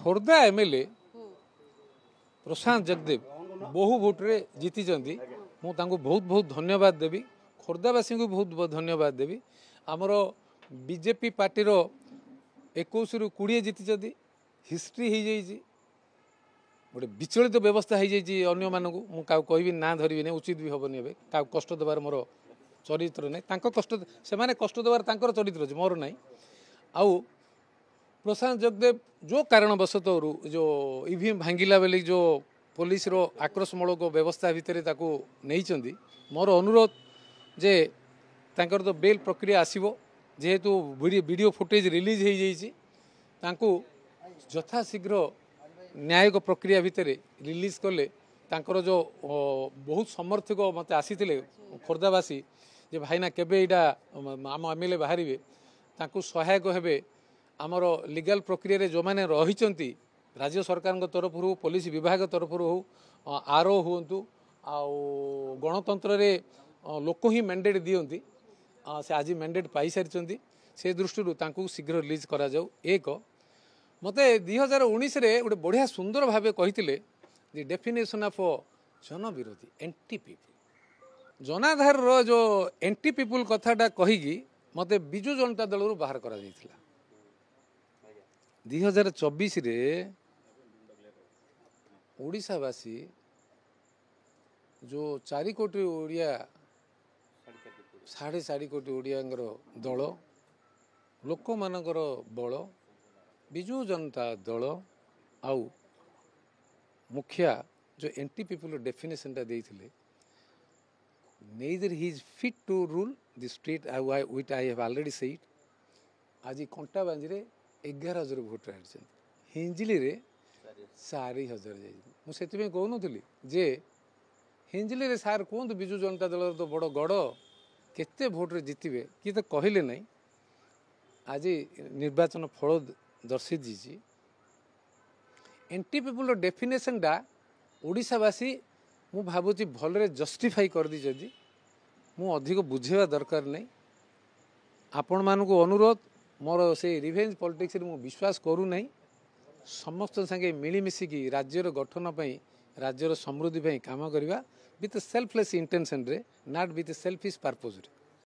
Khordha MLA प्रशांत जगदेव बहु भोट्रे जीति मुझे बहुत बहुत धन्यवाद देवी खोर्धावासी को बहुत बहुत धन्यवाद देवी आमर बीजेपी पार्टी 21 रु 20 जीति हिस्ट्री हो जाइए गोटे विचलित व्यवस्था हो जाइए अन्य मानक मुझे कहबी ना धरबी नहीं उचित भी हेनी ए क्या कष्ट देवार मोर चरित्र नहीं कष्ट से कष्ट देवार चरित्र अच्छे मोर ना आउ प्रशांत जगदेव जो कारणवशतः जो ईवीएम भांगिला बेली जो पुलिस रो आक्रोशमूलक व्यवस्था भितर नहीं मोर अनुरोध जे तांकर तो बेल प्रक्रिया आसीबो जेहेतु वीडियो फुटेज रिलीज हो जाइए यथाशीघ्र न्यायिक प्रक्रिया भितर रिलीज कले तांकर जो बहुत समर्थक मत आसी खोर्धावासी जे भाईना केबे इटा आम एमएलए बाहर सहायक हेबे आमर लीगल प्रक्रिया रे जो मैंने रही राज्य सरकार तरफ हो पुलिस विभाग तरफ हो आरओ हूँ आउ गणतंत्र रे लोक ही मैंडेट दियंती से आज मैंडेट पाई सारी से दृष्टि शीघ्र रिलीज करा जाऊ एक मते 2019 रे गोटे बढ़िया सुंदर भाव कही दि डेफिनेशन ऑफ जन विरोधी एंटी पीपुल जनाधार रो जो एंटी पीपुल कथाटा कहीकि मते बिजु जनता दल बाहर करा जायथिला 2024 रे ओडिशावासी जो 4 कोटी ओडिया 4.5 कोटी ओडिया दल लोक मानकर बल बिजु जनता दल आउ मुखिया जो एंटी पीपुल डेफिनेशन टा देइथिले neither he is fit to rule the state which I have already said आज कंटा बांजी रे 11,000 भोट आछन हिंजिली रे 4,000 जाई मुझे कहूनी जे हिंजिली रे सार कहतु बिजु जनता दल तो बड़ गड़ केते भोट रे जीतबे कि तो कहले नहीं आज निर्वाचन फल दर्शी दीजिए एंटी पीपुल डेफिनेशन टा ओडिशावासी मु भावुची भलरे जस्टिफाई कर दी मु अधिक बुझेवा दरकार नहीं आपण मानक अनुरोध मोर से रिवेंज पॉलिटिक्स रे मु विश्वास करू नहीं समस्त संगे मिलीमिशिकी राज्यर गठन पई राज्यर समृद्धि पई काम करवा विथ सेल्फलेस इंटेंशन रे नॉट विथ सेल्फिश पर्पज रे।